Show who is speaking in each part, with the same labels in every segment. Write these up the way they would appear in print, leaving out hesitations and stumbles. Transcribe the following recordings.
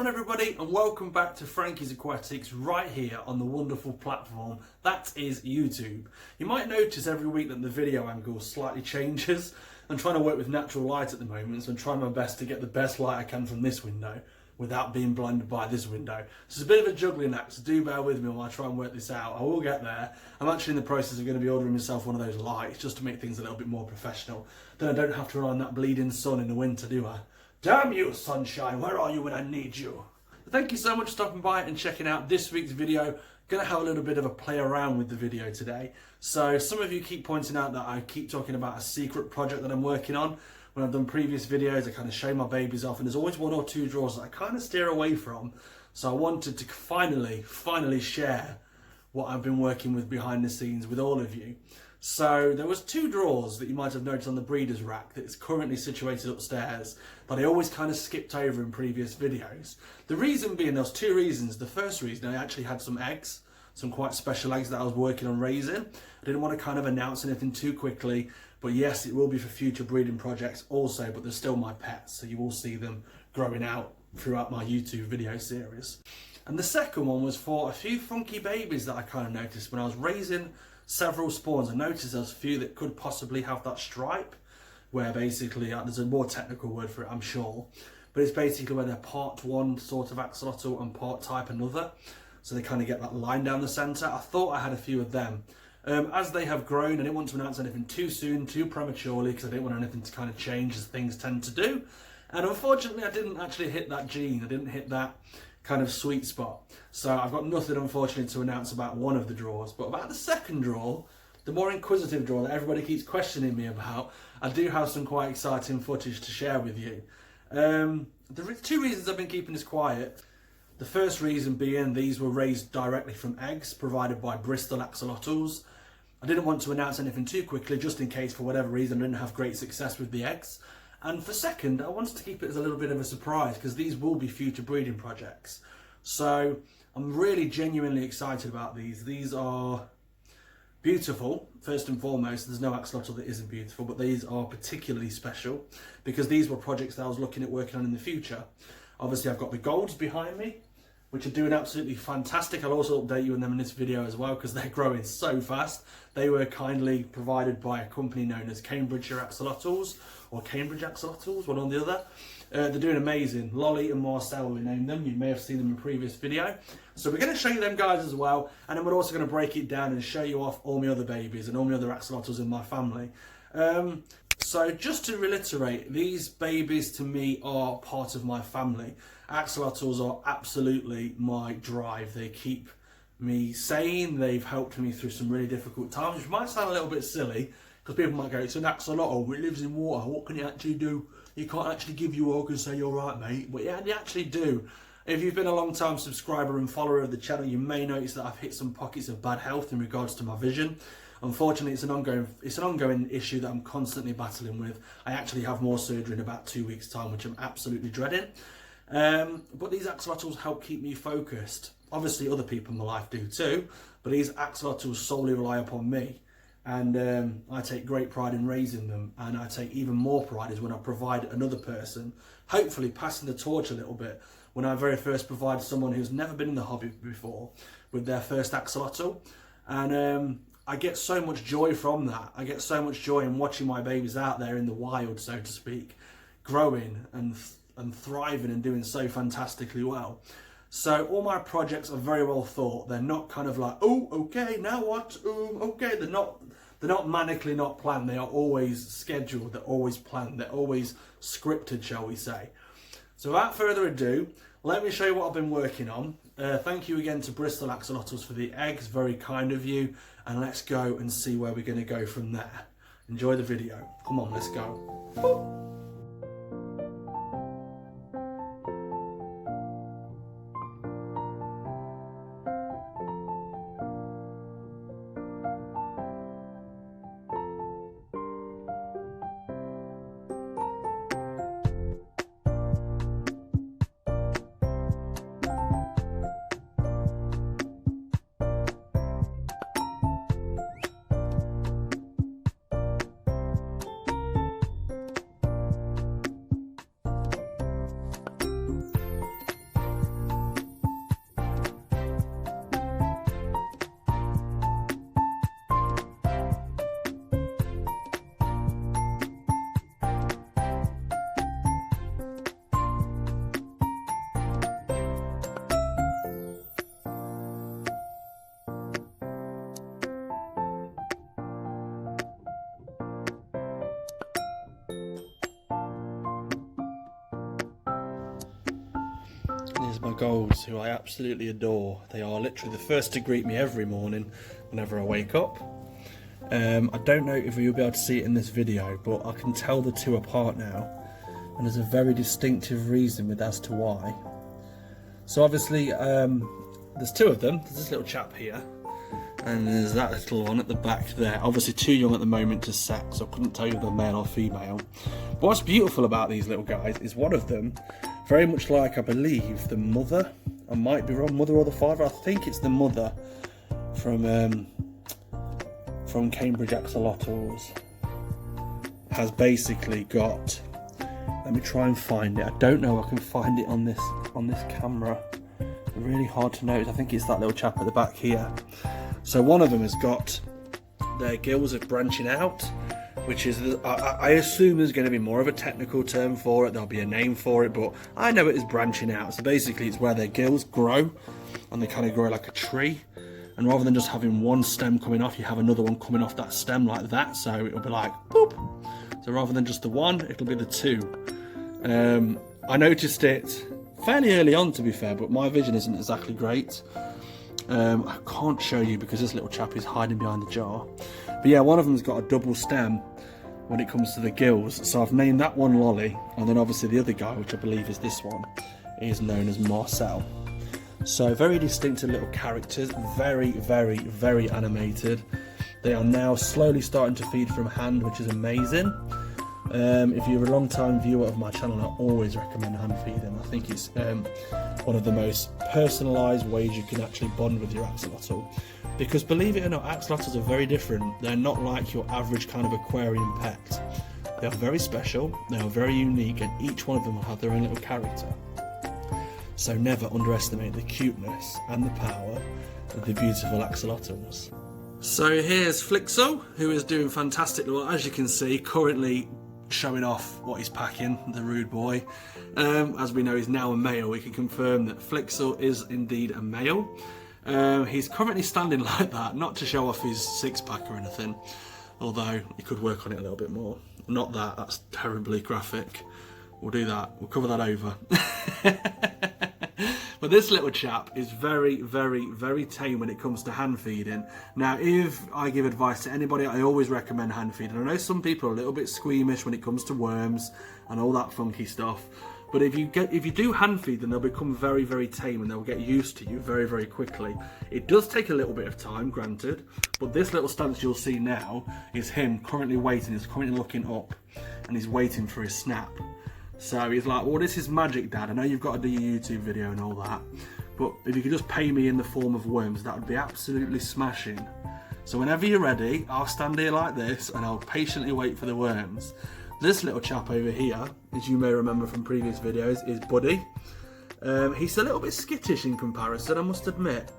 Speaker 1: on everybody, and welcome back to Frankie's Aquatics right here on the wonderful platform that is YouTube. You might notice every week that the video angle slightly changes. I'm trying to work with natural light at the moment, so I'm trying my best to get the best light I can from this window without being blinded by this window. So it's a bit of a juggling act, so do bear with me while I try and work this out. I will get there. I'm actually in the process of going to be ordering myself one of those lights just to make things a little bit more professional. Then I don't have to rely on that bleeding sun in the winter, do I? Damn you, sunshine, where are you when I need you? Thank you so much for stopping by and checking out this week's video. Gonna have a little bit of a play around with the video today. So some of you keep pointing out that I keep talking about a secret project that I'm working on. When I've done previous videos, I kind of show my babies off, and there's always one or two drawers that I kind of steer away from. So I wanted to finally share what I've been working with behind the scenes with all of you. So there was two drawers that you might have noticed on the breeder's rack that is currently situated upstairs that I always kind of skipped over in previous videos. The reason being, there's two reasons. The first reason, I actually had some eggs, some quite special eggs that I was working on raising. I didn't want to kind of announce anything too quickly, but yes, it will be for future breeding projects also, but they're still my pets, so you will see them growing out throughout my YouTube video series. And the second one was for a few funky babies that I kind of noticed when I was raising several spawns. I noticed there's a few that could possibly have that stripe, where basically, there's a more technical word for it, I'm sure, but it's basically where they're part one sort of axolotl and part type another, so they kind of get that line down the centre. I thought I had a few of them. As they have grown, I didn't want to announce anything too soon, too prematurely, because I didn't want anything to kind of change as things tend to do, and unfortunately I didn't actually hit that gene, I didn't hit that kind of sweet spot. So I've got nothing, unfortunately, to announce about one of the drawers. But about the second drawer, the more inquisitive drawer that everybody keeps questioning me about, I do have some quite exciting footage to share with you. There are two reasons I've been keeping this quiet. The first reason being these were raised directly from eggs provided by Bristol axolotls. I didn't want to announce anything too quickly, just in case for whatever reason I didn't have great success with the eggs. And for second, I wanted to keep it as a little bit of a surprise, because these will be future breeding projects. So I'm really genuinely excited about these. These are beautiful, first and foremost. There's no axolotl that isn't beautiful, but these are particularly special because these were projects that I was looking at working on in the future. Obviously, I've got the golds behind me, which are doing absolutely fantastic. I'll also update you on them in this video as well, because they're growing so fast. They were kindly provided by a company known as Cambridgeshire Axolotls, or Cambridge Axolotls, one or the other. They're doing amazing. Lolly and Marcel, we named them. You may have seen them in a previous video. So we're going to show you them guys as well, and then we're also going to break it down and show you off all my other babies and all my other axolotls in my family. So just to reiterate, these babies to me are part of my family. Axolotls are absolutely my drive. They keep me sane. They've helped me through some really difficult times, which might sound a little bit silly, because people might go, it's an axolotl, it lives in water, what can you actually do? You can't actually give you a hug and say you're right, mate. But yeah, you actually do. If you've been a long time subscriber and follower of the channel, you may notice that I've hit some pockets of bad health in regards to my vision. Unfortunately, it's an ongoing issue that I'm constantly battling with. I actually have more surgery in about 2 weeks' time, which I'm absolutely dreading. But these axolotls help keep me focused. Obviously, other people in my life do too, but these axolotls solely rely upon me. And I take great pride in raising them, and I take even more pride is when I provide another person, hopefully passing the torch a little bit, when I very first provide someone who's never been in the hobby before with their first axolotl. And I get so much joy from that. I get so much joy in watching my babies out there in the wild, so to speak, growing and thriving and doing so fantastically well. So all my projects are very well thought. They're not kind of like, oh, okay, now what? Okay, they're not manically not planned. They are always scheduled. They're always planned. They're always scripted, shall we say. So without further ado, let me show you what I've been working on. Thank you again to Bristol Axolotls for the eggs, very kind of you. And let's go and see where we're going to go from there. Enjoy the video. Come on, let's go. Boop. my golds, who I absolutely adore. They are literally the first to greet me every morning whenever I wake up. I don't know if you'll be able to see it in this video, but I can tell the two apart now, and there's a very distinctive reason as to why. So obviously there's two of them. There's this little chap here, and there's that little one at the back there. Obviously too young at the moment to sex, so I couldn't tell you if they're male or female. But what's beautiful about these little guys is one of them, very much like, I believe, the mother, I might be wrong, mother or the father, I think it's the mother from Cambridge Axolotls, has basically got, let me try and find it, I don't know if I can find it on this camera, really hard to notice. I think it's that little chap at the back here. So one of them has got, their gills are branching out, which is, I assume there's going to be more of a technical term for it, there'll be a name for it, but I know it is branching out. So basically it's where their gills grow, and they kind of grow like a tree, and rather than just having one stem coming off, you have another one coming off that stem like that, so it'll be like boop. So rather than just the one, it'll be the two. I noticed it fairly early on, to be fair, but my vision isn't exactly great. I can't show you because this little chap is hiding behind the jar. But yeah, one of them's got a double stem when it comes to the gills. So I've named that one Lolly, and then obviously the other guy, which I believe is this one, is known as Marcel. So very distinctive little characters, very, very, very animated. They are now slowly starting to feed from hand, which is amazing. If you're a long time viewer of my channel, I always recommend hand feeding. I think it's one of the most personalised ways you can actually bond with your axolotl. Because believe it or not, axolotls are very different. They're not like your average kind of aquarium pet. They are very special, they are very unique, and each one of them will have their own little character. So never underestimate the cuteness and the power of the beautiful axolotls. So here's Flixel, who is doing fantastic. Well, as you can see, currently showing off what he's packing, the rude boy. As we know, he's now a male. We can confirm that Flixel is indeed a male. He's currently standing like that, not to show off his six-pack or anything, although he could work on it a little bit more. Not that, that's terribly graphic. We'll do that, we'll cover that over. But this little chap is very, very, very tame when it comes to hand feeding. Now, if I give advice to anybody, I always recommend hand feeding. I know some people are a little bit squeamish when it comes to worms and all that funky stuff. But if you do hand feed them, they'll become very, very tame, and they'll get used to you very, very quickly. It does take a little bit of time, granted, but this little stance you'll see now is him currently waiting. He's currently looking up, and he's waiting for his snap. So he's like, well, this is magic, Dad. I know you've got to do your YouTube video and all that, but if you could just pay me in the form of worms, that would be absolutely smashing. So whenever you're ready, I'll stand here like this, and I'll patiently wait for the worms. This little chap over here, as you may remember from previous videos, is Buddy. He's a little bit skittish in comparison, I must admit.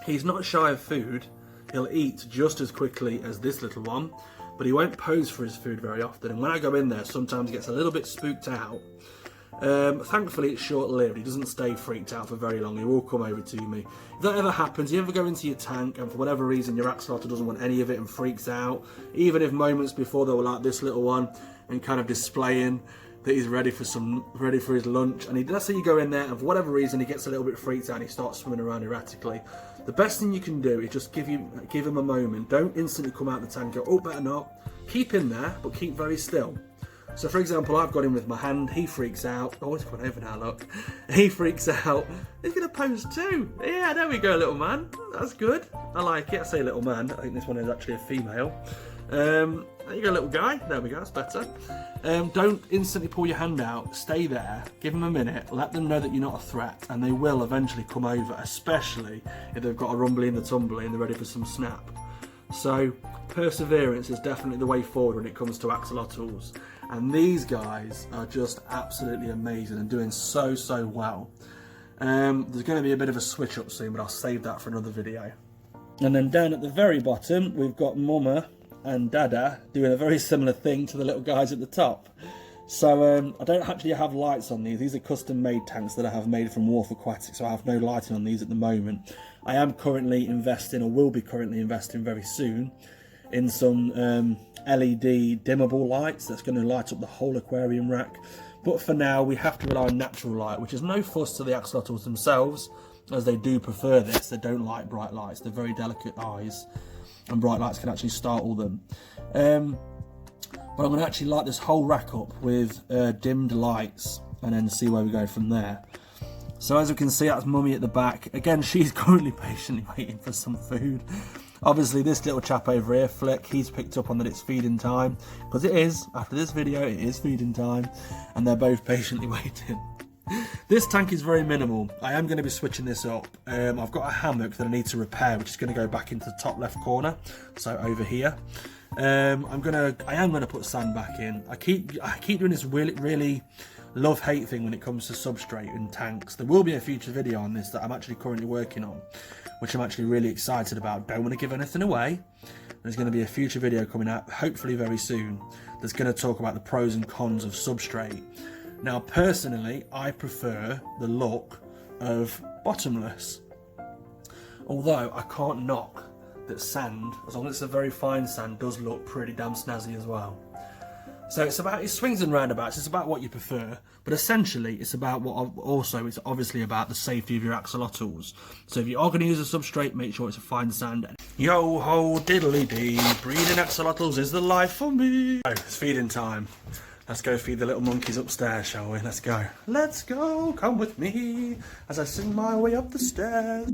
Speaker 1: He's not shy of food. He'll eat just as quickly as this little one, but he won't pose for his food very often. And when I go in there, sometimes he gets a little bit spooked out. Thankfully, it's short-lived. He doesn't stay freaked out for very long. He will come over to me. If that ever happens, you ever go into your tank and for whatever reason your axolotl doesn't want any of it and freaks out, even if moments before they were like this little one and kind of displaying that he's ready for his lunch, and let's say you go in there and for whatever reason he gets a little bit freaked out and he starts swimming around erratically, the best thing you can do is just give him a moment. Don't instantly come out the tank and go, oh, better not. Keep him there, but keep very still. So for example, I've got him with my hand, he freaks out. Oh, he's coming over now, look. He freaks out. He's going to pose too. Yeah, there we go, little man. That's good. I like it. I say little man. I think this one is actually a female. There you go, little guy. There we go, that's better. Don't instantly pull your hand out. Stay there. Give them a minute. Let them know that you're not a threat, and they will eventually come over, especially if they've got a rumbly in the tumbly and they're ready for some snap. So perseverance is definitely the way forward when it comes to axolotls. And these guys are just absolutely amazing and doing so, so well. There's going to be a bit of a switch up soon, but I'll save that for another video. And then down at the very bottom, we've got Mama and Dada doing a very similar thing to the little guys at the top. So I don't actually have lights on these. These are custom made tanks that I have made from Wharf Aquatics, so I have no lighting on these at the moment. I am currently investing, or will be currently investing very soon, in some LED dimmable lights that's going to light up the whole aquarium rack. But for now, we have to rely on natural light, which is no fuss to the axolotls themselves, as they do prefer this. They don't like bright lights. They're very delicate eyes, and bright lights can actually startle them. But I'm going to actually light this whole rack up with dimmed lights and then see where we go from there. So as we can see, that's Mummy at the back. Again, she's currently patiently waiting for some food. Obviously, this little chap over here, Flick, he's picked up on that it's feeding time. Because it is, after this video, it is feeding time. And they're both patiently waiting. This tank is very minimal. I am going to be switching this up. I've got a hammock that I need to repair, which is going to go back into the top left corner. So over here. I am gonna put sand back in. I keep doing this really love-hate thing when it comes to substrate and tanks. There will be a future video on this that I'm actually currently working on, which I'm actually really excited about. Don't want to give anything away. There's going to be a future video coming out, hopefully very soon, that's going to talk about the pros and cons of substrate. Now, personally, I prefer the look of bottomless, although I can't knock that sand, as long as it's a very fine sand, does look pretty damn snazzy as well. So it swings and roundabouts. It's about what you prefer, but essentially it's about it's obviously about the safety of your axolotls. So if you are going to use a substrate, make sure it's a fine sand. Yo ho diddly dee, breeding axolotls is the life for me. Oh, it's feeding time. Let's go feed the little monkeys upstairs, shall we? Let's go. Let's go. Come with me as I sing my way up the stairs.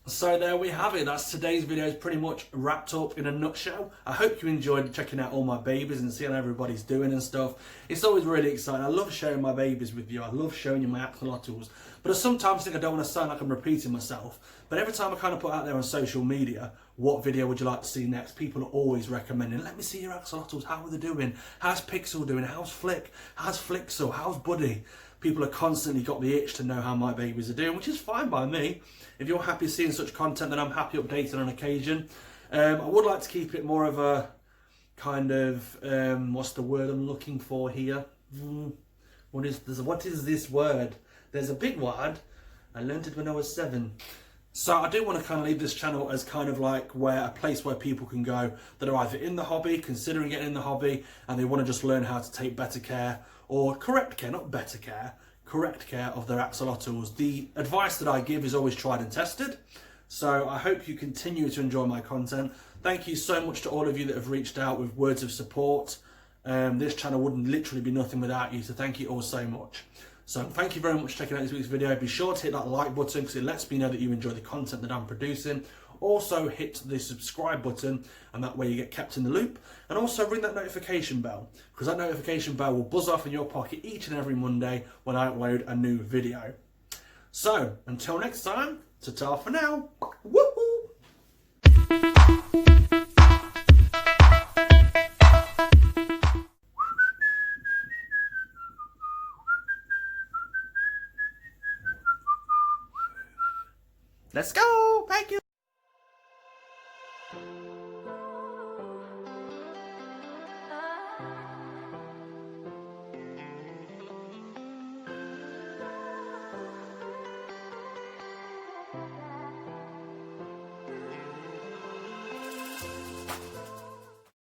Speaker 1: So there we have it. That's today's video. Is pretty much wrapped up in a nutshell. I hope you enjoyed checking out all my babies and seeing how everybody's doing and stuff. It's always really exciting. I love sharing my babies with you. I love showing you my axolotls. But I sometimes think I don't want to sound like I'm repeating myself. But every time I kind of put out there on social media, what video would you like to see next? People are always recommending, let me see your axolotls. How are they doing? How's Pixel doing? How's Flick? How's Flixel? How's Buddy? People have constantly got the itch to know how my babies are doing, which is fine by me. If you're happy seeing such content, then I'm happy updating on occasion. I would like to keep it more of a kind of, what's the word I'm looking for here? What is this word? There's a big word. I learned it when I was 7. So I do want to kind of leave this channel as kind of like a place where people can go that are either in the hobby, considering getting in the hobby, and they want to just learn how to take better care, or correct care, not better care, correct care of their axolotls. The advice that I give is always tried and tested. So I hope you continue to enjoy my content. Thank you so much to all of you that have reached out with words of support. This channel wouldn't literally be nothing without you, so thank you all so much. So thank you very much for checking out this week's video. Be sure to hit that like button because it lets me know that you enjoy the content that I'm producing. Also hit the subscribe button, and that way you get kept in the loop. And also ring that notification bell, because that notification bell will buzz off in your pocket each and every Monday when I upload a new video. So until next time, ta-ta for now. Woohoo! Let's go! Thank you!